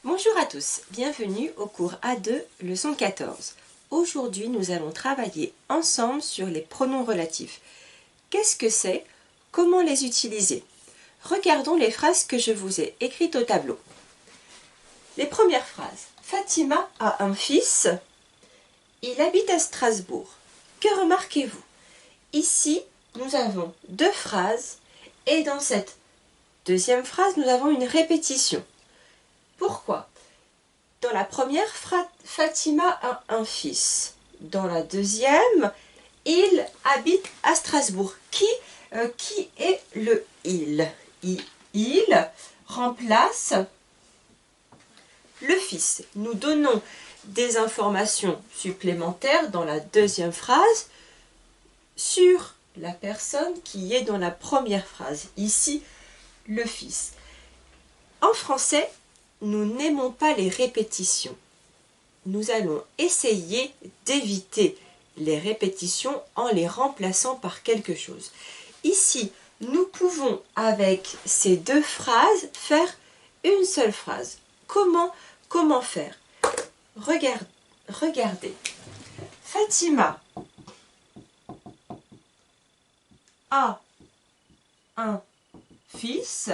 Bonjour à tous, bienvenue au cours A2, leçon 14. Aujourd'hui, nous allons travailler ensemble sur les pronoms relatifs. Qu'est-ce que c'est? Comment les utiliser? Regardons les phrases que je vous ai écrites au tableau. Les premières phrases. Fatima a un fils. Il habite à Strasbourg. Que remarquez-vous? Ici, nous avons deux phrases et dans cette deuxième phrase, nous avons une répétition. Pourquoi? Dans la première, Fatima a un fils. Dans la deuxième, il habite à Strasbourg. Qui est le il? Il remplace le fils. Nous donnons des informations supplémentaires dans la deuxième phrase sur la personne qui est dans la première phrase. Ici, le fils. En français, nous n'aimons pas les répétitions. Nous allons essayer d'éviter les répétitions en les remplaçant par quelque chose. Ici, nous pouvons, avec ces deux phrases, faire une seule phrase. Comment faire? Regardez. Fatima a un fils.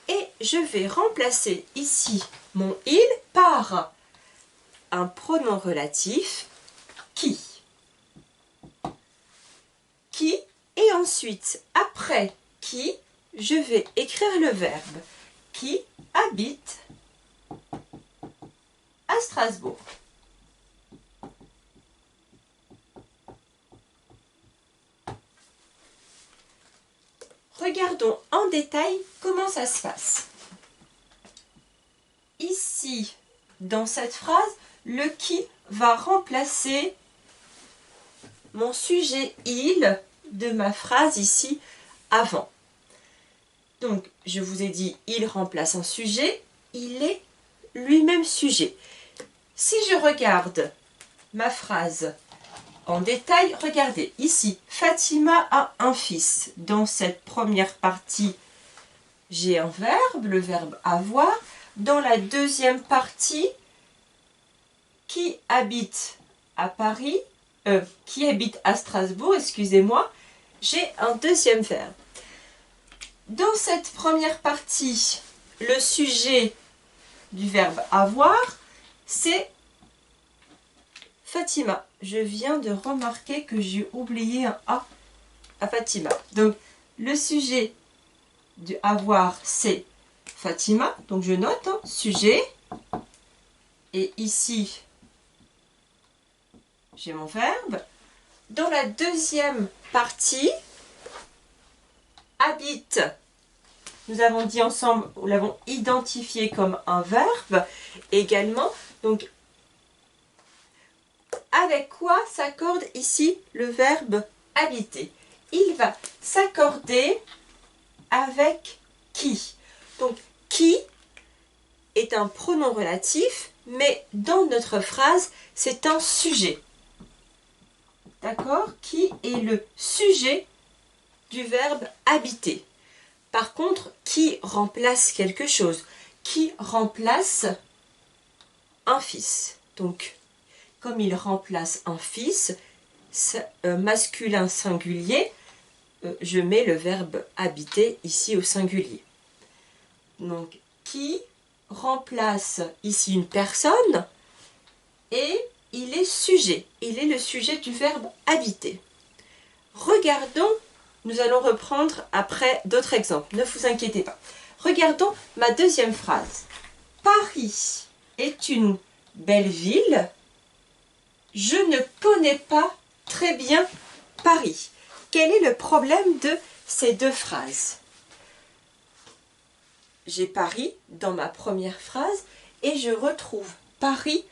Et je vais remplacer ici mon il par un pronom relatif qui. Qui, et ensuite, après qui, je vais écrire le verbe qui habite à Strasbourg. Regardons en détail comment ça se passe. Ici, dans cette phrase, le qui va remplacer mon sujet il de ma phrase ici avant. Donc, je vous ai dit il remplace un sujet, il est lui-même sujet. Si je regarde ma phrase en détail, regardez, ici, Fatima a un fils. Dans cette première partie, j'ai un verbe, le verbe avoir. Dans la deuxième partie, qui habite à Paris, qui habite à Strasbourg, excusez-moi, j'ai un deuxième verbe. Dans cette première partie, le sujet du verbe avoir, c'est Fatima. Je viens de remarquer que j'ai oublié un A à Fatima. Donc, le sujet du avoir, c'est Fatima. Donc, je note, sujet. Et ici, j'ai mon verbe. Dans la deuxième partie, habite. Nous avons dit ensemble, nous l'avons identifié comme un verbe également. Donc, avec quoi s'accorde ici le verbe habiter? Il va s'accorder avec qui? Donc, qui est un pronom relatif, mais dans notre phrase, c'est un sujet. D'accord? Qui est le sujet du verbe habiter? Par contre, qui remplace quelque chose? Qui remplace un fils? Donc, comme il remplace un fils, masculin singulier, je mets le verbe habiter ici au singulier. Donc, qui remplace ici une personne et il est sujet. Il est le sujet du verbe habiter. Regardons, nous allons reprendre après d'autres exemples. Ne vous inquiétez pas. Regardons ma deuxième phrase. Paris est une belle ville. Je ne connais pas très bien Paris. Quel est le problème de ces deux phrases? J'ai Paris dans ma première phrase et je retrouve Paris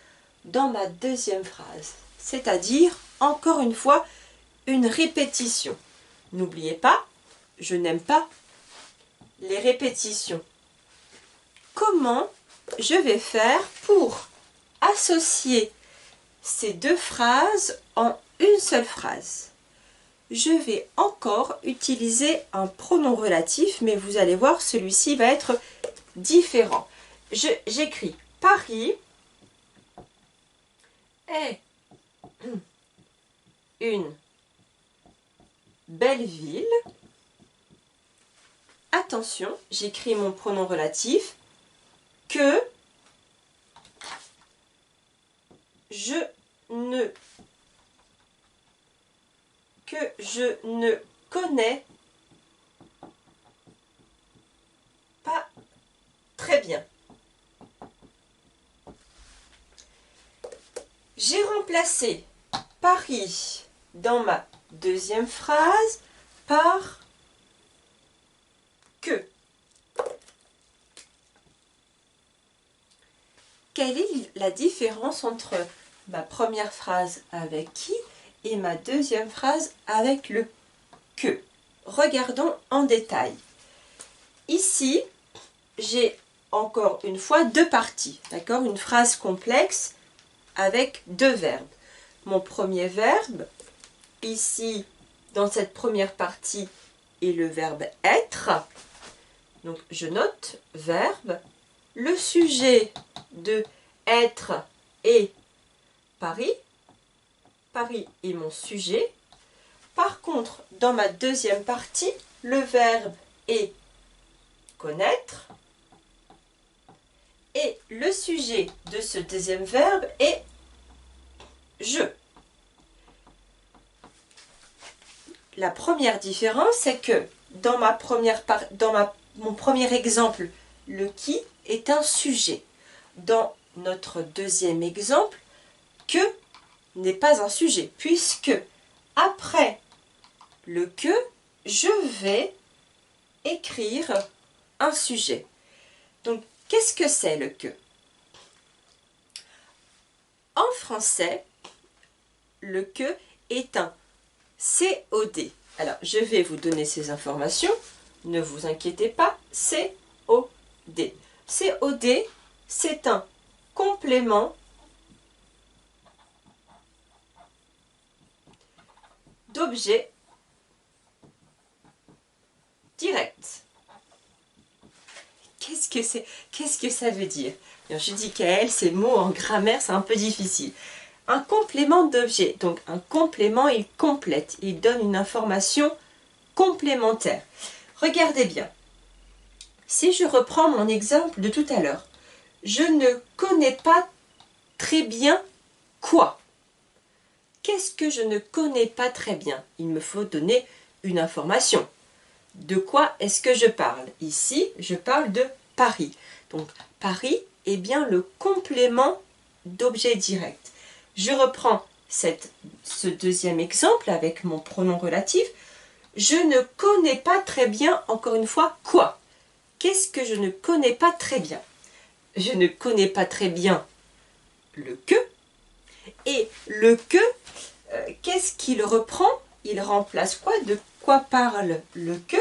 dans ma deuxième phrase. C'est-à-dire, encore une fois, une répétition. N'oubliez pas, je n'aime pas les répétitions. Comment je vais faire pour associer ces deux phrases en une seule phrase? Je vais encore utiliser un pronom relatif, mais vous allez voir, celui-ci va être différent. j'écris Paris est une belle ville. Attention, j'écris mon pronom relatif que je ne connais pas très bien. J'ai remplacé Paris dans ma deuxième phrase par que. Quelle est la différence entre ma première phrase avec qui et ma deuxième phrase avec le que? Regardons en détail. Ici, j'ai encore une fois deux parties, d'accord? Une phrase complexe avec deux verbes. Mon premier verbe, ici, dans cette première partie, est le verbe être. Donc, je note verbe. Le sujet de être est Paris. Paris est mon sujet. Par contre, dans ma deuxième partie, le verbe est connaître. Et le sujet de ce deuxième verbe est je. La première différence, c'est que dans mon premier exemple, le qui est un sujet. Dans notre deuxième exemple, que n'est pas un sujet, puisque après le que, je vais écrire un sujet. Donc, qu'est-ce que c'est le que? En français, le que est un COD. Alors, je vais vous donner ces informations. Ne vous inquiétez pas, COD. COD, c'est un complément d'objet direct. Qu'est-ce que ça veut dire? Alors, je dis qu'elle, ces mots en grammaire, c'est un peu difficile. Un complément d'objet. Donc, un complément, il complète, il donne une information complémentaire. Regardez bien. Si je reprends mon exemple de tout à l'heure, je ne connais pas très bien quoi. Qu'est-ce que je ne connais pas très bien? Il me faut donner une information. De quoi est-ce que je parle? Ici, je parle de Paris. Donc, Paris est bien le complément d'objet direct. Je reprends ce deuxième exemple avec mon pronom relatif. Je ne connais pas très bien, encore une fois, quoi? Qu'est-ce que je ne connais pas très bien? Je ne connais pas très bien le que. Et le que, qu'est-ce qu'il reprend? Il remplace quoi? De quoi parle le que?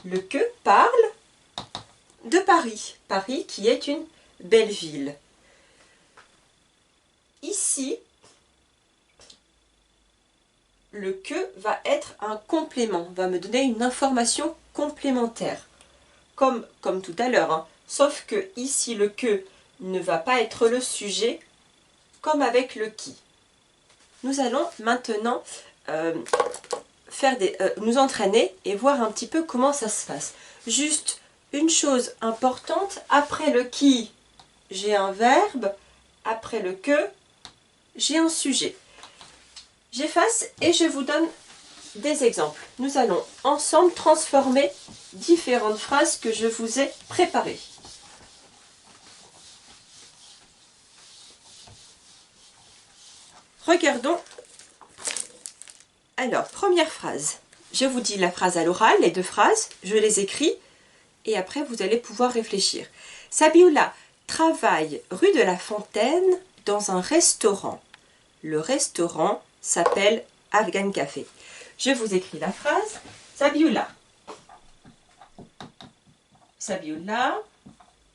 Le que parle de Paris. Paris qui est une belle ville. Ici, le que va être un complément, va me donner une information complémentaire. Comme tout à l'heure, hein. Sauf que ici, le que ne va pas être le sujet, comme avec le qui. Nous allons maintenant nous entraîner et voir un petit peu comment ça se passe. Juste une chose importante, après le qui, j'ai un verbe, après le que, j'ai un sujet. J'efface et je vous donne des exemples. Nous allons ensemble transformer différentes phrases que je vous ai préparées. Regardons. Alors, première phrase. Je vous dis la phrase à l'oral, les deux phrases, je les écris et après vous allez pouvoir réfléchir. Sabioula travaille rue de la Fontaine dans un restaurant. Le restaurant s'appelle Afghan Café. Je vous écris la phrase. Sabioula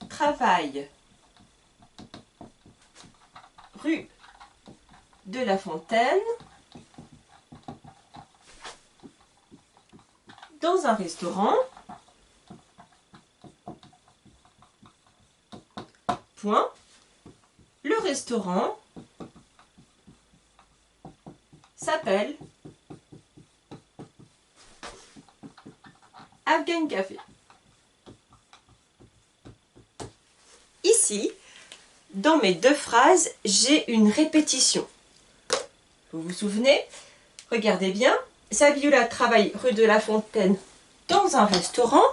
travaille rue de la Fontaine dans un restaurant Point. Le restaurant s'appelle Afghan Café. Ici, dans mes deux phrases, j'ai une répétition. Vous vous souvenez? Regardez bien. Sabiola travaille rue de la Fontaine dans un restaurant.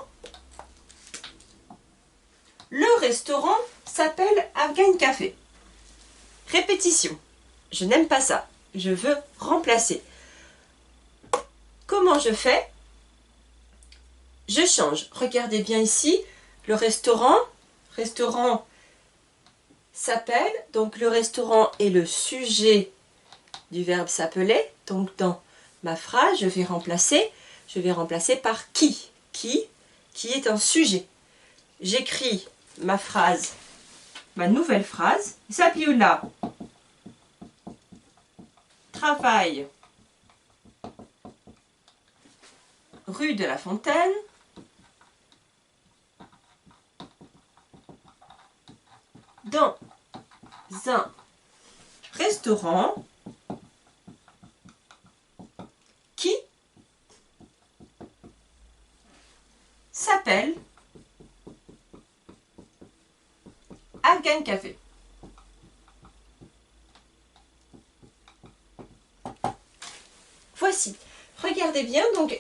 Le restaurant s'appelle Afghan Café. Répétition. Je n'aime pas ça. Je veux remplacer. Comment je fais? Je change. Regardez bien ici. Le restaurant s'appelle. Donc le restaurant est le sujet du verbe s'appeler. Donc dans ma phrase, je vais remplacer par qui. Qui est un sujet. J'écris ma phrase, ma nouvelle phrase. Sabiola travaille rue de la Fontaine dans un restaurant qui s'appelle Afghan Café. Voici. Regardez bien, donc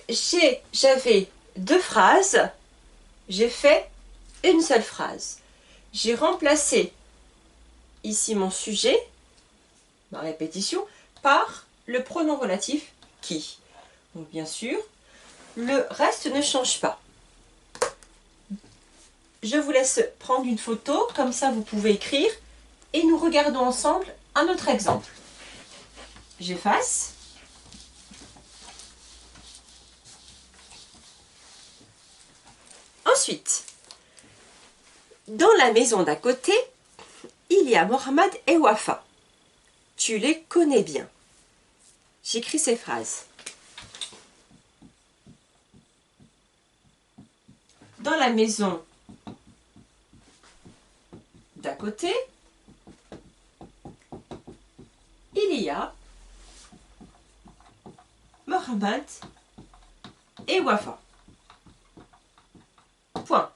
j'avais deux phrases, j'ai fait une seule phrase. J'ai remplacé ici mon sujet, ma répétition, par le pronom relatif qui. Donc bien sûr, le reste ne change pas. Je vous laisse prendre une photo, comme ça vous pouvez écrire, et nous regardons ensemble un autre exemple. J'efface. Ensuite, dans la maison d'à côté, il y a Mohamed et Wafa. Tu les connais bien. J'écris ces phrases. Dans la maison d'à côté, il y a Mohamed et Wafa. Point.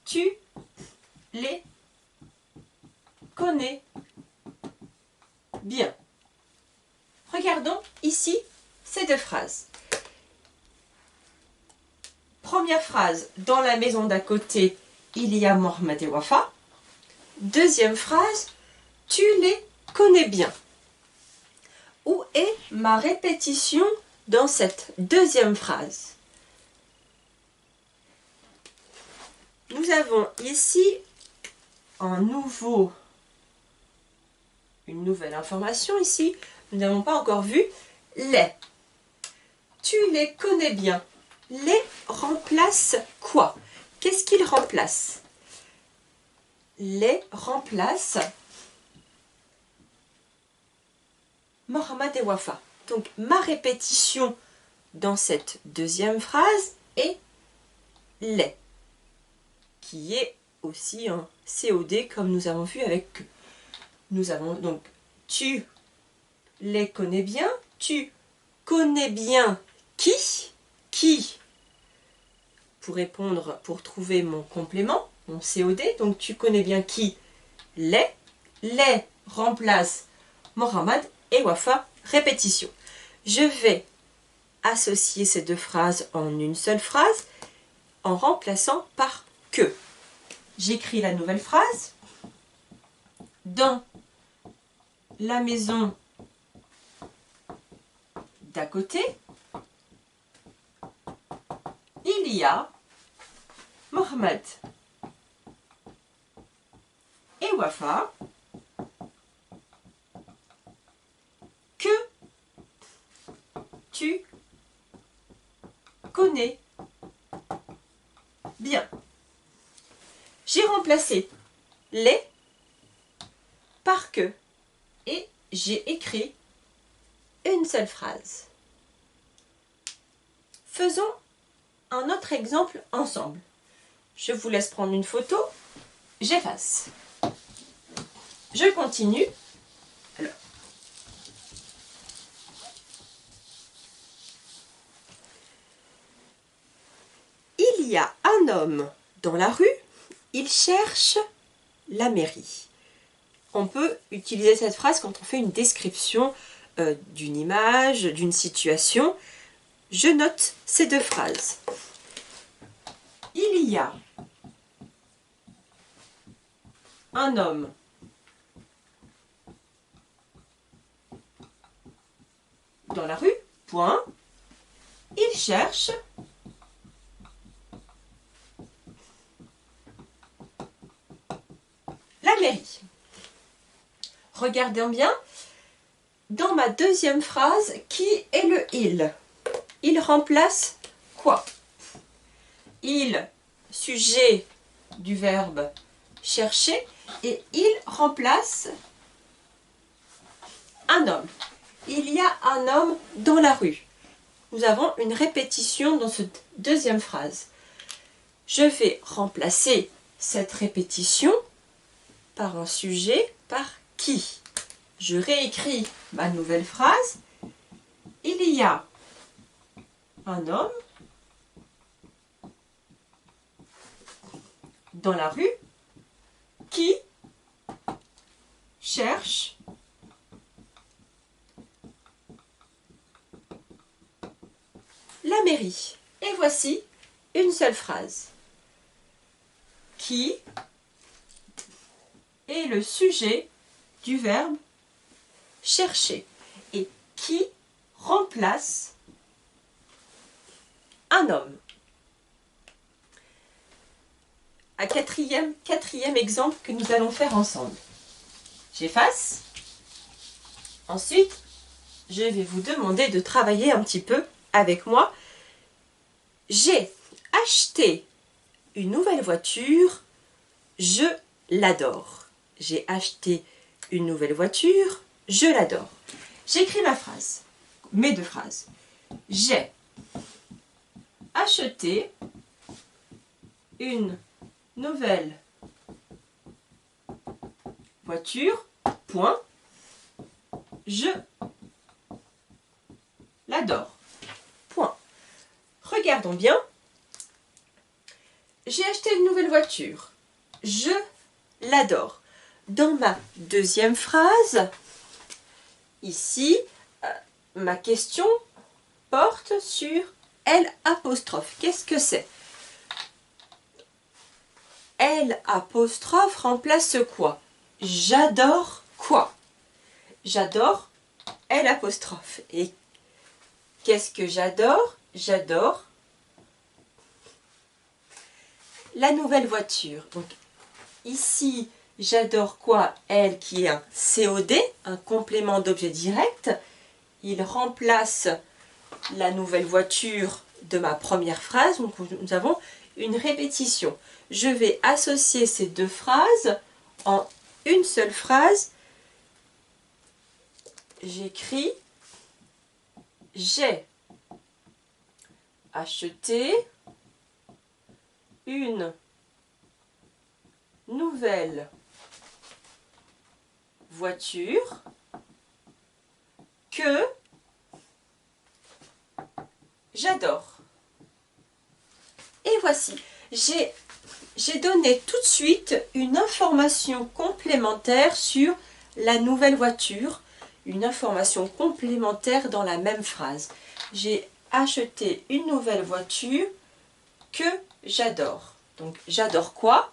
Tu les connais bien. Regardons ici ces deux phrases. Première phrase, dans la maison d'à côté, il y a Mohamed et Wafa. Deuxième phrase, tu les connais bien. Où est ma répétition dans cette deuxième phrase? Nous avons ici une nouvelle information ici. Nous n'avons pas encore vu les. Tu les connais bien. Les remplace quoi? Qu'est-ce qu'ils remplacent? Les remplace Mohamed et Wafa. Donc ma répétition dans cette deuxième phrase est les, qui est aussi un COD comme nous avons vu avec que. Nous avons donc tu les connais bien, tu connais bien qui pour répondre, pour trouver mon complément, mon COD, donc tu connais bien qui les remplace Mohamed et Wafa, répétition. Je vais associer ces deux phrases en une seule phrase en remplaçant par que. J'écris la nouvelle phrase. Dans la maison d'à côté, il y a Mohamed et Wafa que tu connais bien. J'ai remplacé les par que et j'ai écrit une seule phrase. Faisons un autre exemple ensemble. Je vous laisse prendre une photo. J'efface. Je continue. Alors, il y a un homme dans la rue, il cherche la mairie. On peut utiliser cette phrase quand on fait une description d'une image, d'une situation. Je note ces deux phrases. Il y a un homme dans la rue, point. Il cherche la mairie. Regardez bien, dans ma deuxième phrase, qui est le il? Il remplace quoi? Il, sujet du verbe chercher, et il remplace un homme. Il y a un homme dans la rue. Nous avons une répétition dans cette deuxième phrase. Je vais remplacer cette répétition par un sujet, par qui. Je réécris ma nouvelle phrase. Il y a un homme dans la rue qui cherche la mairie. Et voici une seule phrase. Qui est le sujet du verbe chercher et qui remplace un homme. Un quatrième exemple que nous allons faire ensemble. J'efface. Ensuite, je vais vous demander de travailler un petit peu avec moi. J'ai acheté une nouvelle voiture, je l'adore. J'ai acheté une nouvelle voiture, je l'adore. J'écris ma phrase, mes deux phrases. J'ai acheté une nouvelle voiture, point. Je l'adore, point. Regardons bien. J'ai acheté une nouvelle voiture. Je l'adore. Dans ma deuxième phrase, ici, ma question porte sur L'. Qu'est-ce que c'est? L' remplace quoi? J'adore quoi? J'adore L'. Et qu'est-ce que j'adore? J'adore la nouvelle voiture. Donc ici, j'adore quoi? Elle qui est un COD, un complément d'objet direct. Il remplace la nouvelle voiture de ma première phrase. Donc nous avons une répétition. Je vais associer ces deux phrases en une seule phrase. J'écris j'ai acheté une nouvelle voiture que j'adore. Et voici, j'ai donné tout de suite une information complémentaire sur la nouvelle voiture, une information complémentaire dans la même phrase. J'ai acheté une nouvelle voiture que j'adore. Donc j'adore quoi?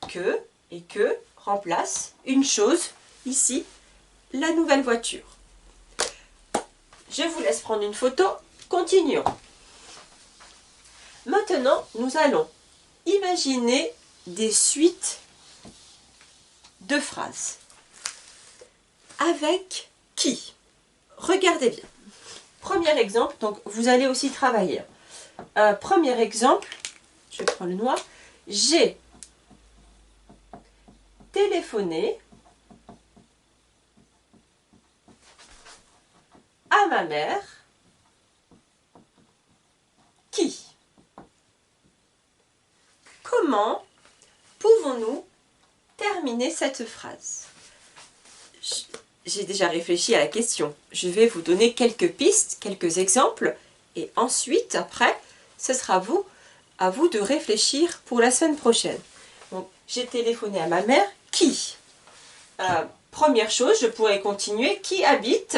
Que et que remplace une chose, ici, la nouvelle voiture. Je vous laisse prendre une photo. Continuons. Maintenant, nous allons imaginer des suites de phrases. Avec qui? Regardez bien. Premier exemple, donc vous allez aussi travailler. Premier exemple, je prends le noir. J'ai téléphoné à ma mère qui? Comment pouvons-nous terminer cette phrase? j'ai déjà réfléchi à la question. Je vais vous donner quelques pistes, quelques exemples, et ensuite, après, ce sera à vous de réfléchir pour la semaine prochaine. Donc, j'ai téléphoné à ma mère. Qui? Première chose, je pourrais continuer. Qui habite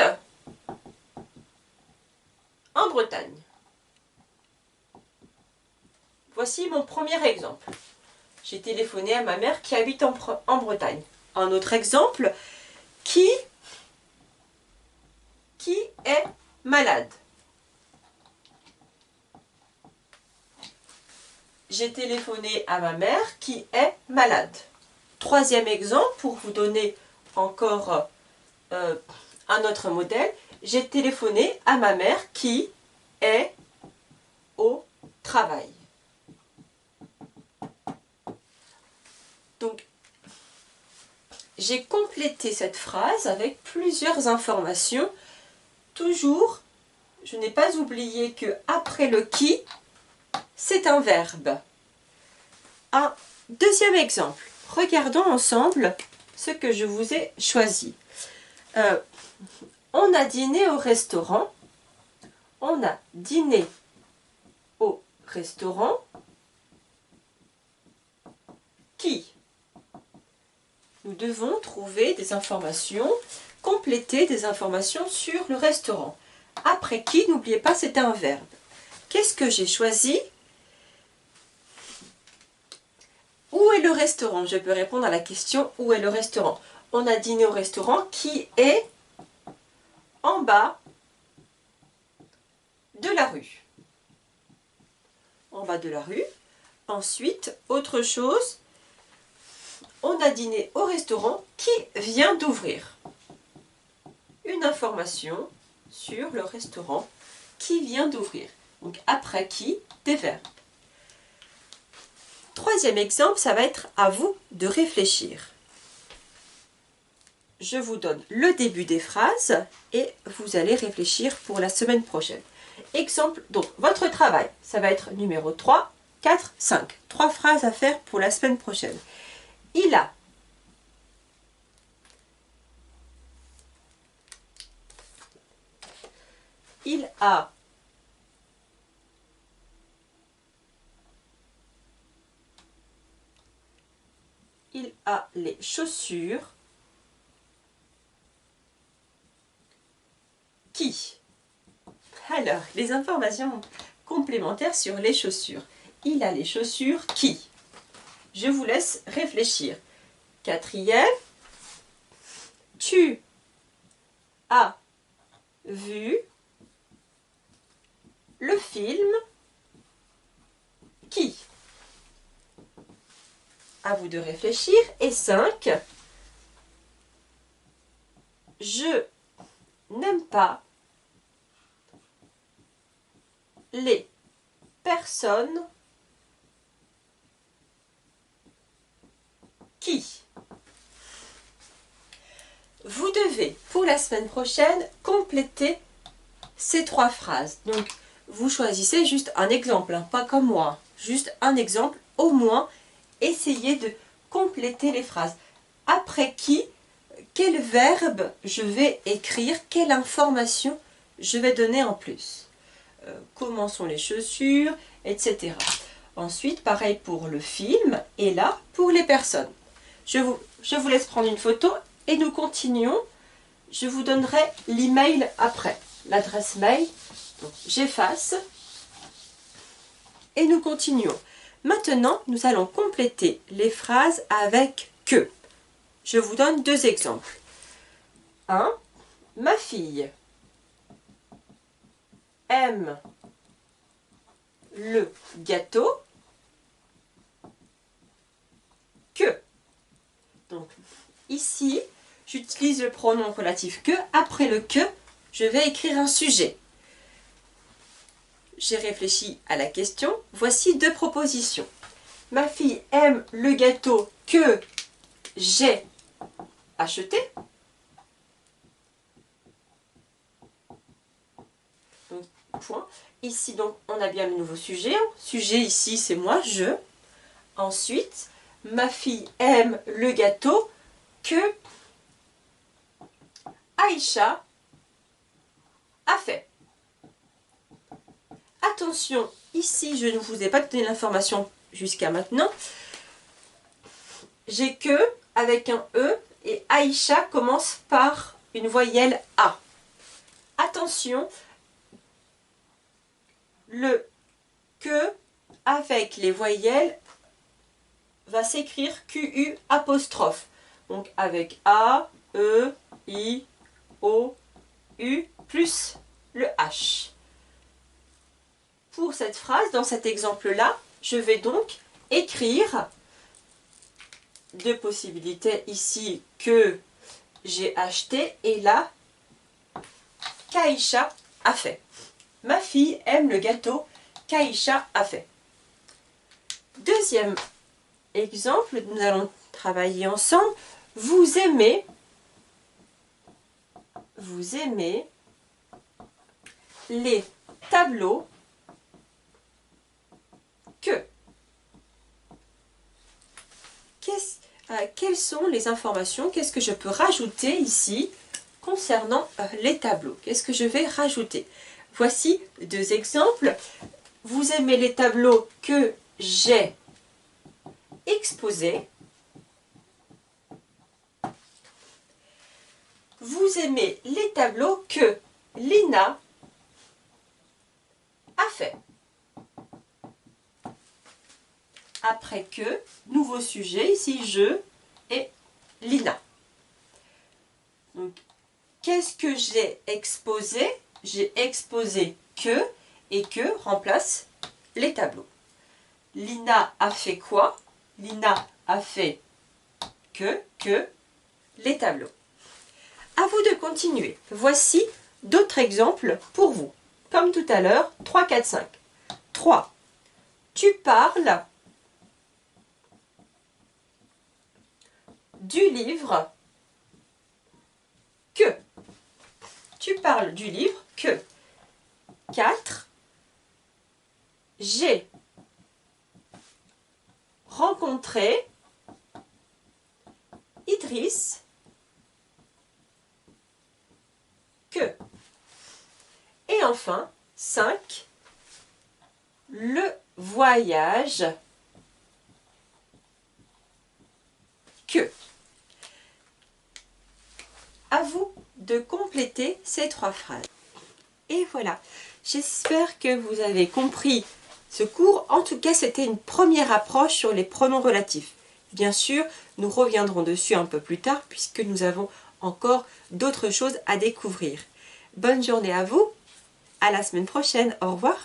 en Bretagne? Voici mon premier exemple. J'ai téléphoné à ma mère qui habite en Bretagne. Un autre exemple. Qui est malade? J'ai téléphoné à ma mère qui est malade. Troisième exemple, pour vous donner encore un autre modèle, j'ai téléphoné à ma mère qui est au travail. Donc, j'ai complété cette phrase avec plusieurs informations. Toujours, je n'ai pas oublié que après le qui, c'est un verbe. Un deuxième exemple. Regardons ensemble ce que je vous ai choisi. On a dîné au restaurant. On a dîné au restaurant. Qui? Nous devons trouver des informations, compléter des informations sur le restaurant. Après qui, n'oubliez pas, c'est un verbe. Qu'est-ce que j'ai choisi? Où est le restaurant? Je peux répondre à la question où est le restaurant. On a dîné au restaurant qui est en bas de la rue. En bas de la rue. Ensuite, autre chose, on a dîné au restaurant qui vient d'ouvrir. Une information sur le restaurant qui vient d'ouvrir. Donc après qui, des verbes. Troisième exemple, ça va être à vous de réfléchir. Je vous donne le début des phrases et vous allez réfléchir pour la semaine prochaine. Exemple, donc votre travail, ça va être numéro 3, 4, 5. 3 phrases à faire pour la semaine prochaine. Il a. Il a. Il a les chaussures. Qui? Alors, les informations complémentaires sur les chaussures. Il a les chaussures qui? Je vous laisse réfléchir. Quatrième, tu as vu le film qui? À vous de réfléchir. Et 5, je n'aime pas les personnes qui. Vous devez, pour la semaine prochaine, compléter ces 3 phrases. Donc, vous choisissez juste un exemple, hein, pas comme moi. Juste un exemple, au moins, essayez de compléter les phrases. Après qui, quel verbe je vais écrire, quelle information je vais donner en plus. Comment sont les chaussures, etc. Ensuite, pareil pour le film, et là, pour les personnes. Je vous laisse prendre une photo et nous continuons. Je vous donnerai l'email après, l'adresse mail. J'efface et nous continuons. Maintenant, nous allons compléter les phrases avec que. Je vous donne 2 exemples. 1. Ma fille aime le gâteau que. Donc, ici, j'utilise le pronom relatif que. Après le que, je vais écrire un sujet. J'ai réfléchi à la question. Voici 2 propositions. Ma fille aime le gâteau que j'ai acheté. Donc, point. Ici, donc, on a bien le nouveau sujet. Sujet ici, c'est moi, je. Ensuite, ma fille aime le gâteau que Aïcha a fait. Attention, ici je ne vous ai pas donné l'information jusqu'à maintenant. J'ai que avec un E et Aïcha commence par une voyelle A. Attention, le que avec les voyelles va s'écrire QU apostrophe. Donc avec A, E, I, O, U plus le H. Pour cette phrase, dans cet exemple-là, je vais donc écrire deux possibilités ici que j'ai acheté et là qu'Aïcha a fait. Ma fille aime le gâteau qu'Aïcha a fait. Deuxième exemple, nous allons travailler ensemble. Vous aimez les tableaux que. Quelles sont les informations? Qu'est-ce que je peux rajouter ici concernant les tableaux? Qu'est-ce que je vais rajouter? Voici deux exemples. Vous aimez les tableaux que j'ai exposés. Vous aimez les tableaux que Lina a fait. Après que, nouveau sujet, ici je et Lina. Donc, qu'est-ce que j'ai exposé? J'ai exposé que et que remplace les tableaux. Lina a fait quoi? Lina a fait que les tableaux. À vous de continuer. Voici d'autres exemples pour vous. Comme tout à l'heure, 3, 4, 5. 3. Tu parles du livre que. Tu parles du livre que. 4. J'ai rencontré Idriss que. Et enfin, 5. Le voyage que. À vous de compléter ces 3 phrases. Et voilà, j'espère que vous avez compris ce cours. En tout cas, c'était une première approche sur les pronoms relatifs. Bien sûr, nous reviendrons dessus un peu plus tard puisque nous avons encore d'autres choses à découvrir. Bonne journée à vous, à la semaine prochaine, au revoir.